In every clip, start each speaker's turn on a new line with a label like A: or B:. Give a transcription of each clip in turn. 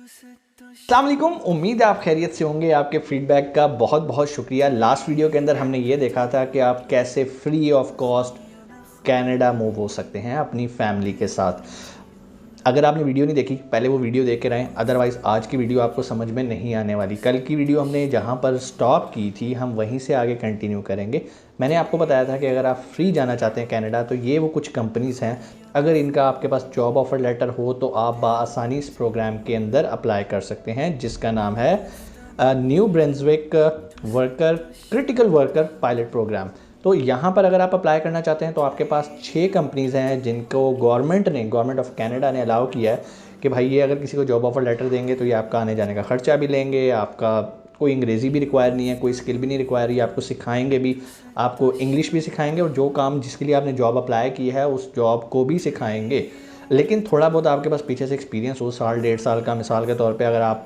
A: अस्सलाम वालेकुम, उम्मीद है आप खैरियत से होंगे। आपके फीडबैक का बहुत बहुत शुक्रिया। लास्ट वीडियो के अंदर हमने ये देखा था कि आप कैसे free of cost Canada move हो सकते हैं अपनी फैमिली के साथ। अगर आपने वीडियो नहीं देखी, पहले वो वीडियो देख के रहें, अदरवाइज़ आज की वीडियो आपको समझ में नहीं आने वाली। कल की वीडियो हमने जहाँ पर स्टॉप की थी हम वहीं से आगे कंटिन्यू करेंगे। मैंने आपको बताया था कि अगर आप फ्री जाना चाहते हैं कनाडा तो ये वो कुछ कंपनीज़ हैं, अगर इनका आपके पास जॉब ऑफ़र लेटर हो तो आप बआसानी इस प्रोग्राम के अंदर अप्लाई कर सकते हैं, जिसका नाम है New Brunswick worker critical worker pilot program. तो यहाँ पर अगर आप अप्लाई करना चाहते हैं तो आपके पास 6 कंपनीज़ हैं जिनको गवर्नमेंट ऑफ कनाडा ने अलाउ किया है कि भाई ये अगर किसी को जॉब ऑफ़र लेटर देंगे तो ये आपका आने जाने का ख़र्चा भी लेंगे, आपका कोई अंग्रेज़ी भी रिक्वायर नहीं है, कोई स्किल भी नहीं रिक्वायर, ये आपको सिखाएंगे भी, आपको इंग्लिश भी सिखाएंगे और जो काम जिसके लिए आपने जॉब अप्लाई की है उस जॉब को भी सिखाएंगे। लेकिन थोड़ा बहुत आपके पास पीछे से एक्सपीरियंस हो, साल डेढ़ साल का। मिसाल के तौर पे अगर आप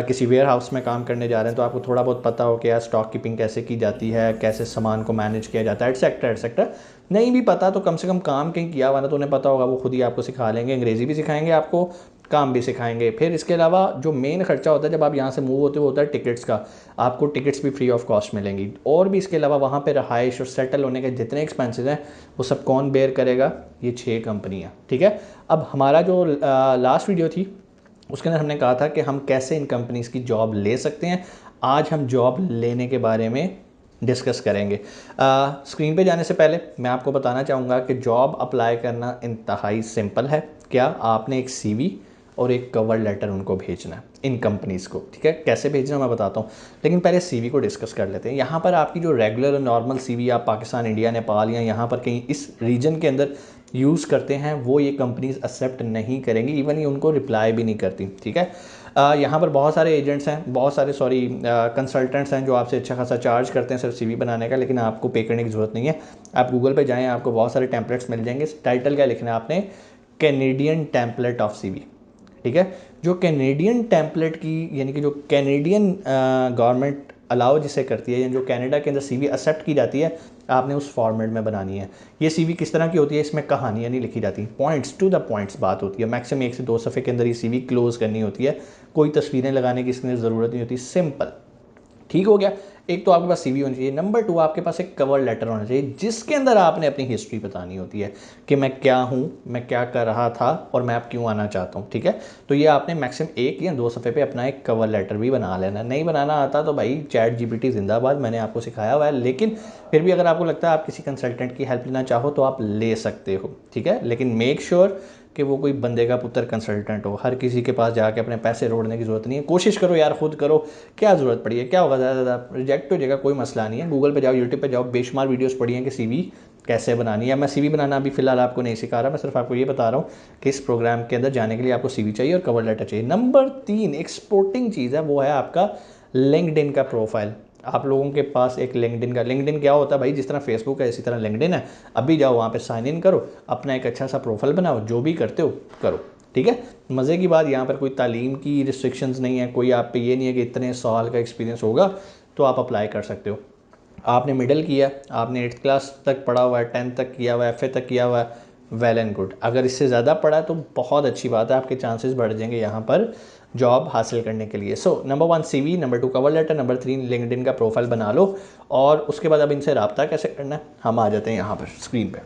A: किसी वेयर हाउस में काम करने जा रहे हैं तो आपको थोड़ा बहुत पता हो कि यार स्टॉक कीपिंग कैसे की जाती है, कैसे सामान को मैनेज किया जाता है, एटसेट्रा एटसेट्रा। नहीं भी पता तो कम से कम काम कहीं किया हुआ ना तो उन्हें पता होगा, वो खुद ही आपको सिखा लेंगे, अंग्रेज़ी भी सिखाएंगे आपको, काम भी सिखाएंगे। फिर इसके अलावा जो मेन खर्चा होता है जब आप यहाँ से मूव होते हो होता है टिकट्स का। आपको टिकट्स भी फ्री ऑफ कॉस्ट मिलेंगी, और भी इसके अलावा वहाँ पे रहाइश और सेटल होने के जितने एक्सपेंसेस हैं वो सब कौन बेयर करेगा? ये 6 कंपनियाँ, ठीक है। अब हमारा जो लास्ट वीडियो थी उसके अंदर हमने कहा था कि हम कैसे इन कंपनीज़ की जॉब ले सकते हैं। आज हम जॉब लेने के बारे में डिस्कस करेंगे। स्क्रीन पे जाने से पहले मैं आपको बताना चाहूँगा कि जॉब अप्लाई करना इंतहाई सिंपल है। क्या आपने एक सीवी और एक कवर लेटर उनको भेजना है इन कंपनीज़ को, ठीक है। कैसे भेजना मैं बताता हूँ, लेकिन पहले सीवी को डिस्कस कर लेते हैं। यहाँ पर आपकी जो रेगुलर और नॉर्मल सीवी आप पाकिस्तान, इंडिया, नेपाल या यहाँ पर कहीं इस रीजन के अंदर यूज़ करते हैं वो ये कंपनीज़ एक्सेप्ट नहीं करेंगी, इवन ये उनको रिप्लाई भी नहीं करती, ठीक है। यहाँ पर बहुत सारे एजेंट्स हैं, बहुत सारे कंसल्टेंट्स हैं जो आपसे अच्छा खासा चार्ज करते हैं सिर्फ सीवी बनाने का, लेकिन आपको पे करने की ज़रूरत नहीं है। आप गूगल पे जाएँ, आपको बहुत सारे टेम्पलेट्स मिल जाएंगे। टाइटल क्या लिखना है आपने? कैनेडियन टेम्पलेट ऑफ सीवी, ठीक है। जो कैनेडियन टेम्पलेट की यानी कि जो कैनेडियन गवर्नमेंट अलाउ जिसे करती है, यानी जो कनाडा के अंदर सीवी एक्सेप्ट की जाती है, आपने उस फॉर्मेट में बनानी है। ये सीवी किस तरह की होती है? इसमें कहानियाँ नहीं लिखी जाती, पॉइंट्स टू द पॉइंट्स बात होती है। मैक्सिमम 1 से 2 सफ़े के अंदर ये सीवी क्लोज करनी होती है, कोई तस्वीरें लगाने की इसके अंदर ज़रूरत नहीं होती, सिंपल। ठीक हो गया। एक तो आपके पास सीवी होनी चाहिए, नंबर 2 आपके पास एक कवर लेटर होना चाहिए जिसके अंदर आपने अपनी हिस्ट्री बतानी होती है कि मैं क्या हूँ, मैं क्या कर रहा था और मैं अब क्यों आना चाहता हूँ, ठीक है। तो ये आपने मैक्सिमम 1 या 2 सफ़े पे अपना एक कवर लेटर भी बना लेना। नहीं बनाना आता तो भाई चैट जीपीटी जिंदाबाद, मैंने आपको सिखाया हुआ है। लेकिन फिर भी अगर आपको लगता है आप किसी कंसल्टेंट की हेल्प लेना चाहो तो आप ले सकते हो, ठीक है। लेकिन मेक श्योर कि वो कोई बंदे का पुत्र कंसल्टेंट हो। हर किसी के पास जाके अपने पैसे रोड़ने की ज़रूरत नहीं है। कोशिश करो यार, खुद करो, क्या ज़रूरत पड़ी है, क्या होगा, ज़्यादा रिजेक्ट हो जाएगा, कोई मसला नहीं है। गूगल पे जाओ, यूट्यूब पे जाओ, बेशुमार वीडियोस पड़ी हैं कि सीवी कैसे बनानी है। मैं सीवी बनाना अभी फ़िलहाल आपको नहीं सिखा रहा, मैं सिर्फ आपको ये बता रहा हूँ कि इस प्रोग्राम के अंदर जाने के लिए आपको सीवी चाहिए और कवर लेटर चाहिए। नंबर 3 एक सपोर्टिंग चीज़ है, वो है आपका लिंक्डइन का प्रोफाइल। आप लोगों के पास एक लिंक्डइन क्या होता है भाई? जिस तरह फेसबुक है इसी तरह लिंक्डइन है। अभी जाओ वहाँ पे साइन इन करो, अपना एक अच्छा सा प्रोफाइल बनाओ, जो भी करते हो करो, ठीक है। मज़े की बात, यहाँ पर कोई तालीम की रिस्ट्रिक्शंस नहीं है, कोई आप पे ये नहीं है कि इतने साल का एक्सपीरियंस होगा तो आप अप्लाई कर सकते हो। आपने मिडिल किया, आपने 8th क्लास तक पढ़ा हुआ है, 10th तक किया हुआ है, FA तक किया हुआ है, वेल एंड गुड। अगर इससे ज़्यादा पढ़ा तो बहुत अच्छी बात है, आपके चांसेस बढ़ जाएंगे यहाँ पर जॉब हासिल करने के लिए। So number 1 CV, number 2 cover letter, number 3 LinkedIn का प्रोफाइल बना लो। और उसके बाद अब इनसे रब्ता कैसे करना है, हम आ जाते हैं यहाँ पर स्क्रीन पे।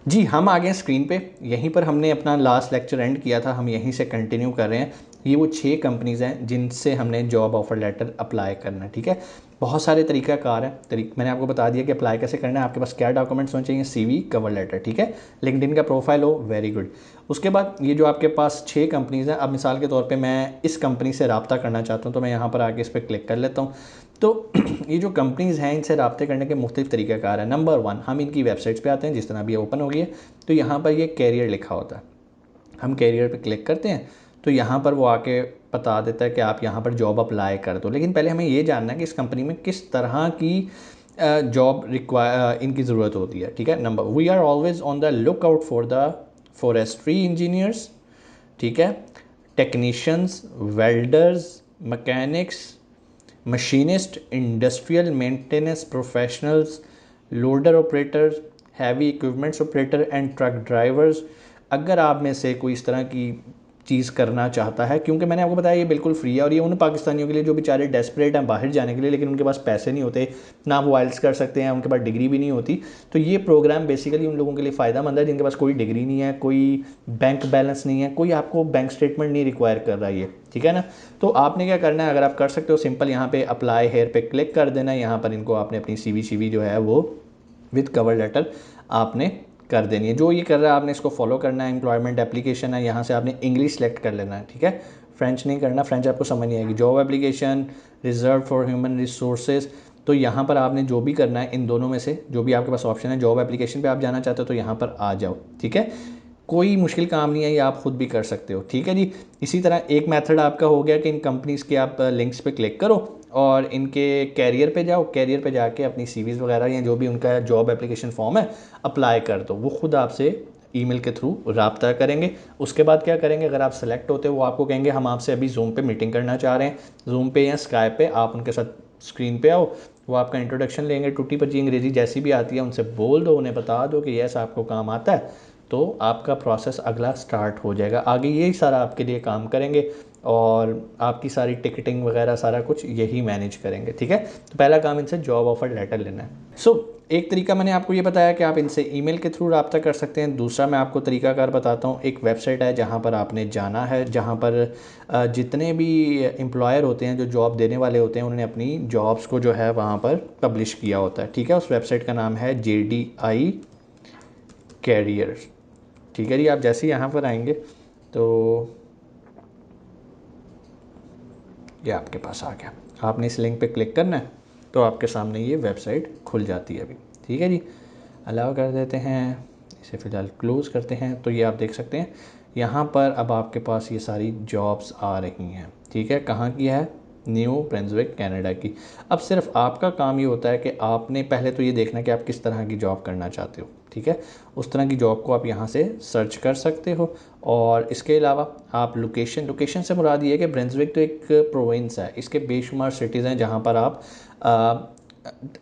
A: जी, हम आ गए स्क्रीन पे। यहीं पर हमने अपना लास्ट लेक्चर एंड किया था, हम यहीं से कंटिन्यू कर रहे हैं। ये वो 6 कंपनीज़ हैं जिनसे हमने जॉब ऑफ़र लेटर अप्लाई करना है, ठीक है। बहुत सारे तरीक़ाकार हैं। मैंने आपको बता दिया कि अप्लाई कैसे करना है। आपके पास क्या डॉक्यूमेंट्स होने चाहिए? सीवी, कवर लेटर, ठीक है। लिंक्डइन का प्रोफाइल हो, वेरी गुड। उसके बाद ये जो आपके पास 6 कंपनीज़ हैं, अब मिसाल के तौर पे मैं इस कंपनी से रब्ता करना चाहता हूँ तो मैं यहाँ पर आके इस पर क्लिक कर लेता हूँ। तो ये जो कंपनीज़ हैं इनसे रब्ते करने के मुख्तलिफ तरीक़ाकार हैं। नंबर 1, हम इनकी वेबसाइट्स पे आते हैं, जिस तरह अभी ओपन हो गई है। तो यहाँ पर ये कैरियर लिखा होता है, हम कैरियर पे क्लिक करते हैं तो यहाँ पर वो आके बता देता है कि आप यहाँ पर जॉब अप्लाई कर दो। लेकिन पहले हमें ये जानना है कि इस कंपनी में किस तरह की जॉब इनकी ज़रूरत होती है, ठीक है। Number, we are always on the look out for the forestry engineers, ठीक है, technicians, welders, mechanics, machinist, industrial maintenance professionals, loader operators, heavy equipments operator and truck drivers. अगर आप में से कोई इस तरह की चीज़ करना चाहता है, क्योंकि मैंने आपको बताया ये बिल्कुल फ्री है और ये उन पाकिस्तानियों के लिए जो बेचारे डेस्परेट हैं बाहर जाने के लिए, लेकिन उनके पास पैसे नहीं होते, ना वो आइल्स कर सकते हैं, उनके पास डिग्री भी नहीं होती। तो ये प्रोग्राम बेसिकली उन लोगों के लिए फ़ायदेमंद है जिनके पास कोई डिग्री नहीं है, कोई बैंक बैलेंस नहीं है, कोई आपको बैंक स्टेटमेंट नहीं रिक्वायर कर रहा है ये, ठीक है ना। तो आपने क्या करना है, अगर आप कर सकते हो, सिंपल यहाँ पे अप्लाई हेयर पे क्लिक कर देना है। यहाँ पर इनको आपने अपनी CV जो है वो विद कवर लेटर आपने कर देनी है। जो ये कर रहा है आपने इसको फॉलो करना है। एम्प्लॉयमेंट एप्लीकेशन है, यहाँ से आपने इंग्लिश सेलेक्ट कर लेना है, ठीक है। फ्रेंच नहीं करना, फ्रेंच आपको समझ नहीं आएगी। Job application reserve for human resources, तो यहाँ पर आपने जो भी करना है इन दोनों में से जो भी आपके पास ऑप्शन है, जॉब एप्लीकेशन पे आप जाना चाहते हो तो यहाँ पर आ जाओ, ठीक है। कोई मुश्किल काम नहीं है, ये आप खुद भी कर सकते हो, ठीक है जी। इसी तरह एक मेथड आपका हो गया कि इन कंपनीज़ के आप लिंक्स पे क्लिक करो और इनके कैरियर पे जाओ, कैरियर पे जाके अपनी CVs वगैरह या जो भी उनका जॉब एप्लीकेशन फॉर्म है अप्लाई कर दो। वो खुद आपसे ईमेल के थ्रू रब्ता करेंगे। उसके बाद क्या करेंगे, अगर आप सेलेक्ट होते हो वो आपको कहेंगे हम आपसे अभी जूम पे मीटिंग करना चाह रहे हैं। जूम पे या स्काइप पे आप उनके साथ स्क्रीन पे आओ, वो आपका इंट्रोडक्शन लेंगे। टूटी पची अंग्रेज़ी जैसी भी आती है उनसे बोल दो, उन्हें बता दो कि यस आपको काम आता है, तो आपका प्रोसेस अगला स्टार्ट हो जाएगा। आगे यही सारा आपके लिए काम करेंगे और आपकी सारी टिकटिंग वगैरह सारा कुछ यही मैनेज करेंगे, ठीक है। तो पहला काम इनसे जॉब ऑफर लेटर लेना है। एक तरीका मैंने आपको ये बताया कि आप इनसे ईमेल के थ्रू रब्ता कर सकते हैं। दूसरा मैं आपको तरीकाकार बताता हूँ। एक वेबसाइट है जहाँ पर आपने जाना है, जहाँ पर जितने भी एम्प्लॉयर होते हैं जो जॉब देने वाले होते हैं उन्होंने अपनी जॉब्स को जो है वहाँ पर पब्लिश किया होता है, ठीक है। उस वेबसाइट का नाम है JDI कैरियर, ठीक है जी। आप जैसे ही यहाँ पर आएंगे तो ये आपके पास आ गया, आपने इस लिंक पे क्लिक करना है तो आपके सामने ये वेबसाइट खुल जाती है अभी, ठीक है जी। अलाउ कर देते हैं, इसे फ़िलहाल क्लोज़ करते हैं। तो ये आप देख सकते हैं यहाँ पर अब आपके पास ये सारी जॉब्स आ रही हैं, ठीक है। कहाँ की है, न्यू ब्रंसविक कनाडा की। अब सिर्फ आपका काम ये होता है कि आपने पहले तो ये देखना है कि आप किस तरह की जॉब करना चाहते हो, ठीक है। उस तरह की जॉब को आप यहाँ से सर्च कर सकते हो। और इसके अलावा आप लोकेशन से मुराद ये है कि ब्रंसविक तो एक प्रोविंस है, इसके बेशुमार सिटीज़ हैं जहाँ पर आप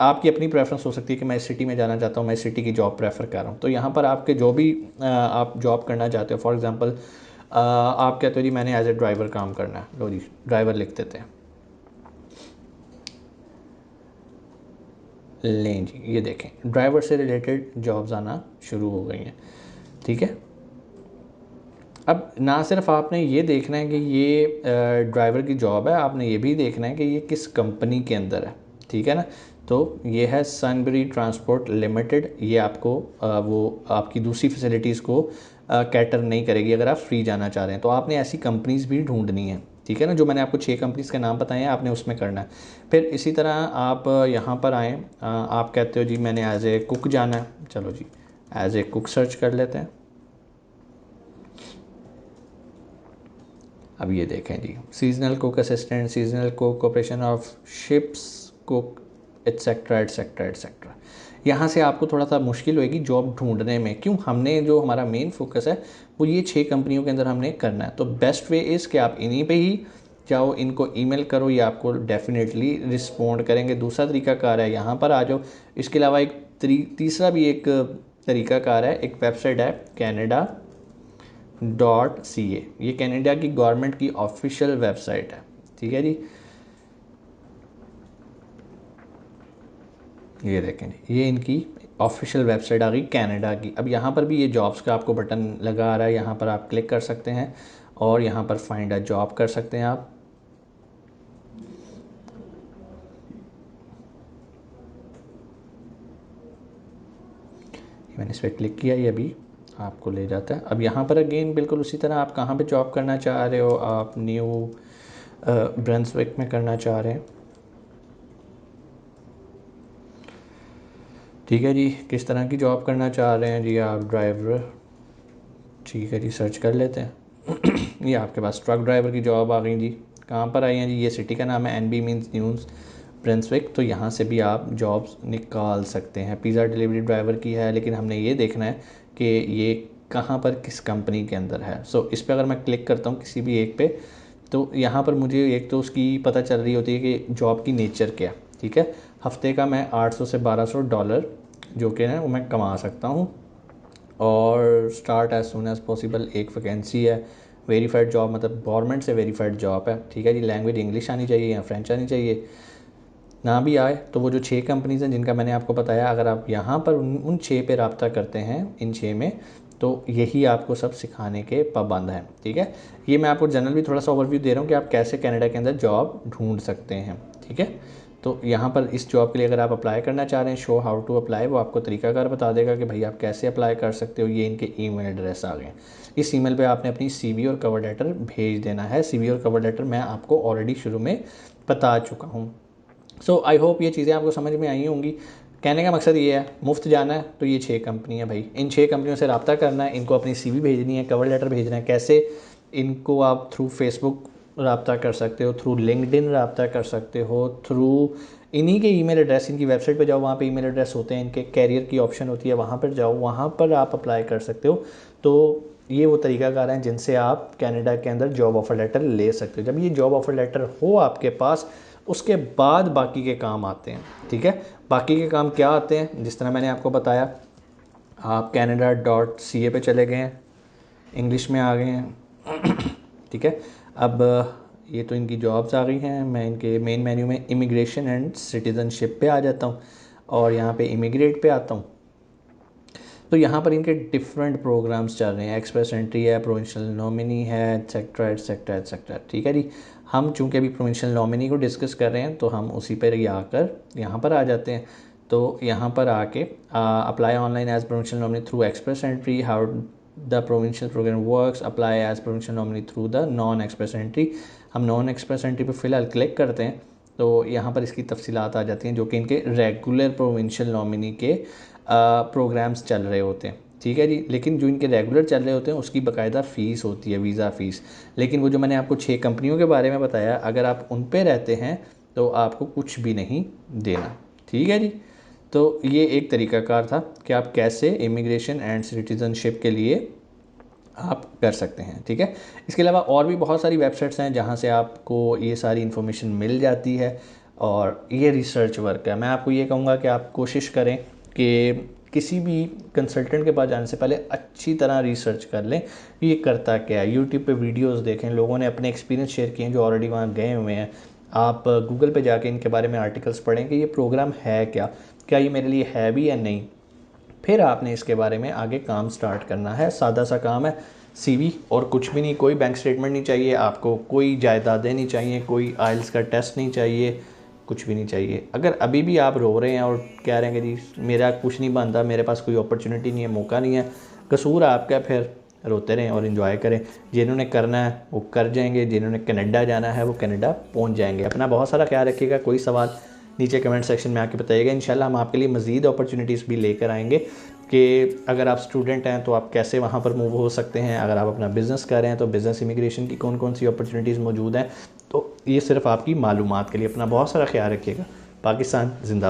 A: आपकी अपनी प्रेफरेंस हो सकती है कि मैं इस सिटी में जाना चाहता हूँ, मैं इस सिटी की जॉब प्रेफर कर रहा हूँ। तो यहाँ पर आपके जो भी आप जॉब करना चाहते हो, फॉर एग्ज़ाम्पल आप कहते हो जी मैंने एज ए ड्राइवर काम करना है, लो जी ड्राइवर लिख देते हैं। लें जी, ये देखें ड्राइवर से रिलेटेड जॉब्स आना शुरू हो गई हैं, ठीक है। अब ना सिर्फ आपने ये देखना है कि ये ड्राइवर की जॉब है, आपने ये भी देखना है कि ये किस कंपनी के अंदर है, ठीक है ना। तो ये है सनबरी ट्रांसपोर्ट लिमिटेड। ये आपको वो आपकी दूसरी फैसिलिटीज़ को कैटर नहीं करेगी अगर आप फ्री जाना चाह रहे हैं। तो आपने ऐसी कंपनीज़ भी ढूंढनी है, ठीक है ना। जो मैंने आपको 6 कंपनीज़ के नाम बताए हैं आपने उसमें करना है। फिर इसी तरह आप यहाँ पर आएँ, आप कहते हो जी मैंने एज ए कुक जाना है, चलो जी एज ए कुक सर्च कर लेते हैं। अब ये देखें जी, seasonal cook assistant, seasonal cook, operation of ships cook, etcetera etcetera etcetera. यहाँ से आपको थोड़ा सा मुश्किल होएगी जॉब ढूंढने में। क्यों, हमने जो हमारा मेन फोकस है वो ये 6 कंपनियों के अंदर हमने करना है। तो बेस्ट वे इज़ कि आप इन्हीं पे ही जाओ, इनको ईमेल करो, ये आपको डेफिनेटली रिस्पॉन्ड करेंगे। दूसरा तरीकाकार है यहाँ पर आ जाओ। इसके अलावा एक तीसरा भी एक तरीकाकार है, एक वेबसाइट है Canada.ca। ये कनाडा की गवर्नमेंट की ऑफिशियल वेबसाइट है, ठीक है जी। ये देखें जी, ये इनकी ऑफिशियल वेबसाइट आ गई कनाडा की। अब यहाँ पर भी ये जॉब्स का आपको बटन लगा आ रहा है, यहाँ पर आप क्लिक कर सकते हैं और यहाँ पर फाइंड अ जॉब कर सकते हैं आप। मैंने इस पर क्लिक किया, ये अभी आपको ले जाता है। अब यहाँ पर अगेन बिल्कुल उसी तरह आप कहाँ पे जॉब करना चाह रहे हो, आप न्यू ब्रंसविक में करना चाह रहे हैं, ठीक है जी। किस तरह की जॉब करना चाह रहे हैं जी, आप ड्राइवर, ठीक है जी, सर्च कर लेते हैं। ये आपके पास ट्रक ड्राइवर की जॉब आ गई जी। कहाँ पर आई हैं जी, ये सिटी का नाम है NB मीन्स न्यूज़ ब्रंसविक। तो यहाँ से भी आप जॉब्स निकाल सकते हैं। पिज़्ज़ा डिलीवरी ड्राइवर की है, लेकिन हमने ये देखना है कि ये कहाँ पर किस कंपनी के अंदर है। सो इस पर अगर मैं क्लिक करता हूँ किसी भी एक पे, तो यहाँ पर मुझे एक तो उसकी पता चल रही होती है कि जॉब की नेचर क्या, ठीक है। हफ्ते का मैं $800 से $1200 जो कि है वो मैं कमा सकता हूँ। और start as soon as possible, एक वैकेंसी है। वेरीफाइड जॉब मतलब गवर्नमेंट से वेरीफाइड जॉब है, ठीक है जी। लैंग्वेज इंग्लिश आनी चाहिए या फ्रेंच आनी चाहिए, ना भी आए तो वो जो 6 कंपनीज़ हैं जिनका मैंने आपको बताया, अगर आप यहाँ पर उन 6 पे रब्ता करते हैं, इन 6 में, तो यही आपको सब सिखाने के पाबंद हैं, ठीक है। ये मैं आपको जनरल भी थोड़ा सा ओवरव्यू दे रहा हूँ कि आप कैसे कनाडा के अंदर जॉब ढूंढ सकते हैं, ठीक है। तो यहाँ पर इस जॉब के लिए अगर आप अप्लाई करना चाह रहे हैं, शो हाउ टू अप्लाई, वो आपको तरीकाकार बता देगा कि भाई आप कैसे अप्लाई कर सकते हो। ये इनके ईमेल एड्रेस आ गए, इस ईमेल पे आपने अपनी CV और कवर लेटर भेज देना है। CV और कवर लेटर मैं आपको ऑलरेडी शुरू में बता चुका हूँ। सो आई होप ये चीज़ें आपको समझ में आई होंगी। कहने का मकसद ये है, मुफ्त जाना है तो ये 6 कंपनी है भाई, इन 6 कंपनियों से रब्ता करना है, इनको अपनी CV भेजनी है, कवर लेटर भेजना है। कैसे? इनको आप थ्रू फेसबुक रब्ता कर सकते हो, थ्रू लिंक्डइन रब्ता कर सकते हो, थ्रू इन्हीं के ईमेल एड्रेस, इनकी वेबसाइट पे जाओ, वहाँ पे ईमेल एड्रेस होते हैं, इनके कैरियर की ऑप्शन होती है, वहाँ पर जाओ, वहाँ पर आप अप्लाई कर सकते हो। तो ये वो तरीकाकार हैं जिनसे आप कनाडा के अंदर जॉब ऑफ़र लेटर ले सकते हो। जब ये जॉब ऑफ़र लेटर हो आपके पास, उसके बाद बाकी के काम आते हैं, ठीक है। बाकी के काम क्या आते हैं? जिस तरह मैंने आपको बताया, आप canada.ca पे चले गए हैं, इंग्लिश में आ गए हैं, ठीक है। अब ये तो इनकी जॉब्स आ गई हैं। मैं इनके मेन मेन्यू में इमिग्रेशन एंड सिटीज़नशिप पे आ जाता हूँ और यहाँ पे इमिग्रेट पे आता हूँ। तो यहाँ पर इनके डिफरेंट प्रोग्राम्स चल रहे हैं, एक्सप्रेस एंट्री है, प्रोविंशियल नॉमिनी है, एट्सेट्रा एट्सेट्रा एट्सेट्रा, ठीक है जी। हम चूँकि अभी प्रोविंशियल नॉमिनी को डिस्कस कर रहे हैं तो हम उसी पर ही आकर यहाँ पर आ जाते हैं। तो यहाँ पर आके apply online as provincial nominee through express entry, how the provincial program works, apply as provincial nominee through the non express entry. हम नॉन एक्सप्रेस एंट्री पर फ़िलहाल क्लिक करते हैं तो यहाँ पर इसकी तफसीलात आ जाती हैं, जो कि इनके रेगुलर प्रोविंशियल नॉमिनी के प्रोग्राम्स चल रहे होते हैं, ठीक है जी। लेकिन जो इनके रेगुलर चल रहे होते हैं उसकी बाकायदा फ़ीस होती है, वीज़ा फ़ीस। लेकिन वो जो मैंने आपको 6 कंपनियों के बारे में बताया, अगर आप उन पे रहते हैं तो आपको कुछ भी नहीं देना, ठीक है जी। तो ये एक तरीकाकार था कि आप कैसे इमिग्रेशन एंड सिटीज़नशिप के लिए आप कर सकते हैं, ठीक है। इसके अलावा और भी बहुत सारी वेबसाइट्स हैं जहाँ से आपको ये सारी इन्फॉर्मेशन मिल जाती है और ये रिसर्च वर्क है। मैं आपको ये कहूँगा कि आप कोशिश करें कि किसी भी कंसल्टेंट के पास जाने से पहले अच्छी तरह रिसर्च कर लें कि ये करता क्या है। यूट्यूब पे वीडियोस देखें, लोगों ने अपने एक्सपीरियंस शेयर किए हैं जो ऑलरेडी वहाँ गए हुए हैं। आप गूगल पे जाके इनके बारे में आर्टिकल्स पढ़ें कि ये प्रोग्राम है क्या, क्या ये मेरे लिए है भी या नहीं। फिर आपने इसके बारे में आगे काम स्टार्ट करना है। सादा सा काम है, CV और कुछ भी नहीं, कोई बैंक स्टेटमेंट नहीं चाहिए आपको, कोई जायदादें नहीं चाहिए, कोई आइल्स का टेस्ट नहीं चाहिए, कुछ भी नहीं चाहिए। अगर अभी भी आप रो रहे हैं और कह रहे हैं कि जी मेरा कुछ नहीं बनता, मेरे पास कोई अपॉर्चुनिटी नहीं है, मौका नहीं है, कसूर आपका, फिर रोते रहें और इन्जॉय करें। जिन्होंने करना है वो कर जाएंगे, जिन्होंने कनाडा जाना है वो कनाडा पहुंच जाएंगे। अपना बहुत सारा ख्याल रखिएगा। कोई सवाल नीचे कमेंट सेक्शन में आके बताइएगा। इंशाल्लाह हम आपके लिए मज़ीद अपॉर्चुनिटीज़ भी लेकर आएंगे कि अगर आप स्टूडेंट हैं तो आप कैसे वहाँ पर मूव हो सकते हैं, अगर आप अपना बिज़नेस कर रहे हैं तो बिज़नेस इमिग्रेशन की कौन कौन सी अपॉर्चुनिटीज़ मौजूद हैं। तो ये सिर्फ आपकी मालूमात के लिए। अपना बहुत सारा ख्याल रखिएगा। पाकिस्तान जिंदाबाद।